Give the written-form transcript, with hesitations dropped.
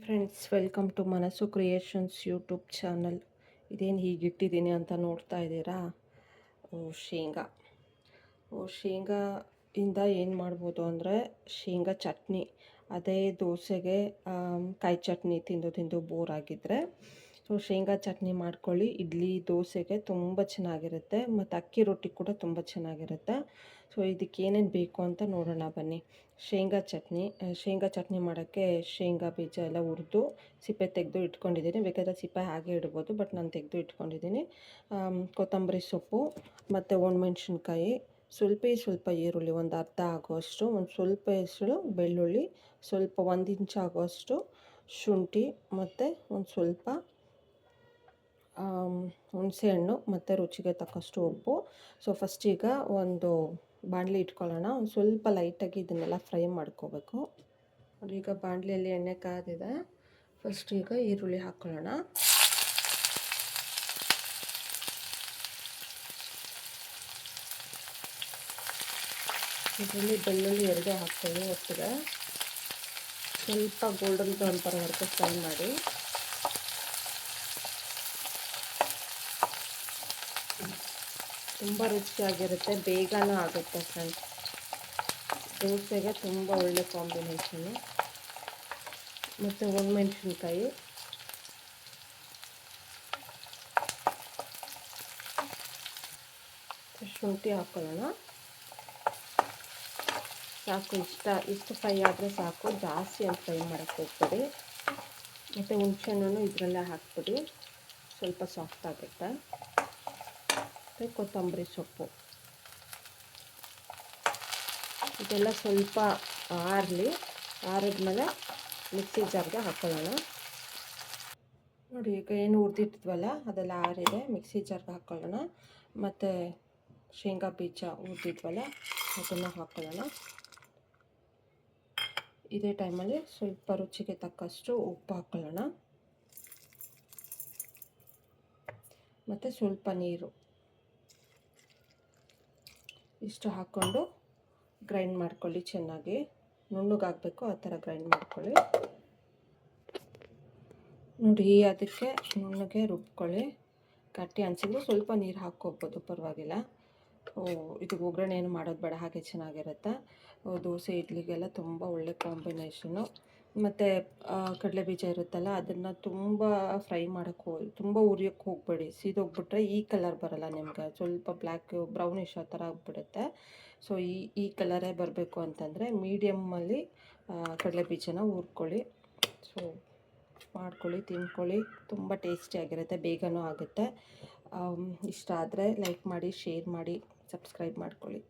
Friends, welcome to ಮನಸ್ಸು creations YouTube channel. ಇದೇನು ಹೀಗಿಟ್ಟಿದ್ದೀನಿ ಅಂತ ನೋಡ್ತಾ ಇದ್ದೀರಾ? ಶೇಂಗಾ ಶೇಂಗಾಯಿಂದ ಏನು ಮಾಡ್ಬೋದು ಅಂದರೆ ಶೇಂಗಾ ಚಟ್ನಿ. ಅದೇ ದೋಸೆಗೆ ಕಾಯಿ ಚಟ್ನಿ ತಿಂದು ತಿಂದು ಬೋರ್ ಆಗಿದ್ದರೆ ಶೇಂಗಾ ಚಟ್ನಿ ಮಾಡ್ಕೊಳ್ಳಿ. ಇಡ್ಲಿ ದೋಸೆಗೆ ತುಂಬ ಚೆನ್ನಾಗಿರುತ್ತೆ, ಮತ್ತು ಅಕ್ಕಿ ರೊಟ್ಟಿ ಕೂಡ ತುಂಬ ಚೆನ್ನಾಗಿರುತ್ತೆ. ಇದಕ್ಕೆ ಏನೇನು ಬೇಕು ಅಂತ ನೋಡೋಣ ಬನ್ನಿ. ಶೇಂಗಾ ಚಟ್ನಿ ಮಾಡೋಕ್ಕೆ ಶೇಂಗಾ ಬೀಜ ಎಲ್ಲ ಹುರಿದು ಸಿಪ್ಪೆ ತೆಗೆದು ಇಟ್ಕೊಂಡಿದ್ದೀನಿ. ಬೇಕಾದರೆ ಸಿಪ್ಪೆ ಹಾಗೆ ಇಡ್ಬೋದು, ಬಟ್ ನಾನು ತೆಗೆದು ಇಟ್ಕೊಂಡಿದ್ದೀನಿ. ಕೊತ್ತಂಬರಿ ಸೊಪ್ಪು ಮತ್ತು ಒಣಮೆಣ್ಸಿನ್ಕಾಯಿ, ಸ್ವಲ್ಪ ಈರುಳ್ಳಿ, ಒಂದು ಅರ್ಧ ಆಗುವಷ್ಟು, ಒಂದು ಸ್ವಲ್ಪ ಹೆಸರು ಬೆಳ್ಳುಳ್ಳಿ, ಸ್ವಲ್ಪ 1 ಇಂಚ್ ಆಗುವಷ್ಟು ಶುಂಠಿ, ಮತ್ತು ಒಂದು ಸ್ವಲ್ಪ ಹುಣಸೆಹಣ್ಣು, ಮತ್ತು ರುಚಿಗೆ ತಕ್ಕಷ್ಟು ಉಪ್ಪು. ಫಸ್ಟ್ ಈಗ ಒಂದು ಬಾಣಲಿ ಇಟ್ಕೊಳ್ಳೋಣ. ಒಂದು ಸ್ವಲ್ಪ ಲೈಟಾಗಿ ಇದನ್ನೆಲ್ಲ ಫ್ರೈ ಮಾಡ್ಕೋಬೇಕು. ಈಗ ಬಾಣಲಿಯಲ್ಲಿ ಎಣ್ಣೆ ಕಾದಿದೆ. ಫಸ್ಟ್ ಈಗ ಈರುಳ್ಳಿ ಹಾಕ್ಕೊಳ್ಳೋಣ. ಇದರಲ್ಲಿ ಬೆಳ್ಳುಳ್ಳಿ 2 ಹಾಕ್ಕೊಳ್ಳಿ ಒಟ್ಟಿಗೆ. ಸ್ವಲ್ಪ ಗೋಲ್ಡನ್ ಬ್ರೌನ್ ಬರೋವರೆಗೂ ಫ್ರೈ ಮಾಡಿ. ತುಂಬ ರುಚಿಯಾಗಿರುತ್ತೆ, ಬೇಗನೂ ಆಗುತ್ತೆ ಫ್ರೆಂಡ್ಸ್. ದೋಸೆಗೆ ತುಂಬ ಒಳ್ಳೆ ಕಾಂಬಿನೇಷನು. ಮತ್ತು ಒಣಮೆಣ್ಸಿನ್ಕಾಯಿ, ಶುಂಠಿ ಹಾಕ್ಕೊಳ್ಳೋಣ. ಸಾಕು, ಇಷ್ಟು ಫ್ರೈ ಆದರೆ ಸಾಕು, ಜಾಸ್ತಿ ಅಂತ ಫ್ರೈ ಮಾಡೋಕ್ಕೆ ಹೋಗ್ಬೇಡಿ. ಮತ್ತು ಹುಣಸೆಹಣ್ಣು ಇದರಲ್ಲೇ ಹಾಕ್ಬಿಡಿ, ಸ್ವಲ್ಪ ಸಾಫ್ಟ್ ಆಗುತ್ತೆ. ಮತ್ತು ಕೊತ್ತಂಬರಿ ಸೊಪ್ಪು, ಇದೆಲ್ಲ ಸ್ವಲ್ಪ ಆರಿದ್ಮೇಲೆ ಮಿಕ್ಸಿ ಜಾರ್ಗೆ ಹಾಕ್ಕೊಳ್ಳೋಣ. ನೋಡಿ, ಈಗ ಏನು ಹುರಿದಿಟ್ಟಿದ್ವಲ್ಲ ಅದೆಲ್ಲ ಆರಿದೆ, ಮಿಕ್ಸಿ ಜಾರ್ಗೆ ಹಾಕ್ಕೊಳ್ಳೋಣ. ಮತ್ತು ಶೇಂಗಾ ಬೀಜ ಹುರಿದಿದ್ವಲ್ಲ ಅದನ್ನು ಹಾಕ್ಕೊಳ್ಳೋಣ. ಇದೇ ಟೈಮಲ್ಲಿ ಸ್ವಲ್ಪ ರುಚಿಗೆ ತಕ್ಕಷ್ಟು ಉಪ್ಪು ಹಾಕ್ಕೊಳ್ಳೋಣ, ಮತ್ತು ಸ್ವಲ್ಪ ನೀರು. ಇಷ್ಟು ಹಾಕ್ಕೊಂಡು ಗ್ರೈಂಡ್ ಮಾಡ್ಕೊಳ್ಳಿ. ಚೆನ್ನಾಗಿ ನುಣ್ಣಗಾಗಬೇಕು, ಆ ಥರ ಗ್ರೈಂಡ್ ಮಾಡ್ಕೊಳ್ಳಿ. ನೋಡಿ, ಅದಕ್ಕೆ ನುಣ್ಣಗೆ ರುಬ್ಕೊಳ್ಳಿ. ಗಟ್ಟಿ ಅನಿಸಿದ್ರೆ ಸ್ವಲ್ಪ ನೀರು ಹಾಕ್ಕೋಬೋದು, ಪರವಾಗಿಲ್ಲ. ಇದು ಒಗ್ಗರಣೆ ಏನು ಮಾಡೋದು ಬೇಡ, ಹಾಗೆ ಚೆನ್ನಾಗಿರುತ್ತೆ. ದೋಸೆ ಇಡ್ಲಿಗೆಲ್ಲ ತುಂಬ ಒಳ್ಳೆ ಕಾಂಬಿನೇಷನು. ಮತ್ತು ಕಡಲೆ ಬೀಜ ಇರುತ್ತಲ್ಲ, ಅದನ್ನು ತುಂಬ ಫ್ರೈ ತುಂಬ ಉರಿಯೋಕ್ಕೆ ಹೋಗಬೇಡಿ. ಸೀದೋಗ್ಬಿಟ್ರೆ ಈ ಕಲರ್ ಬರೋಲ್ಲ ನಿಮ್ಗೆ, ಸ್ವಲ್ಪ ಬ್ರೌನಿಷ್ ಆ ಥರ ಆಗಿಬಿಡುತ್ತೆ. ಈ ಕಲರೇ ಬರಬೇಕು ಅಂತಂದರೆ ಮೀಡಿಯಮ್ಮಲ್ಲಿ ಕಡಲೆ ಬೀಜನ ಹುರ್ಕೊಳ್ಳಿ. ಮಾಡ್ಕೊಳ್ಳಿ, ತಿನ್ಕೊಳ್ಳಿ, ತುಂಬ ಟೇಸ್ಟಿಯಾಗಿರುತ್ತೆ, ಬೇಗನೂ ಆಗುತ್ತೆ. ಇಷ್ಟ ಆದರೆ ಲೈಕ್ ಮಾಡಿ, ಶೇರ್ ಮಾಡಿ, ಸಬ್ಸ್ಕ್ರೈಬ್ ಮಾಡ್ಕೊಳ್ಳಿ.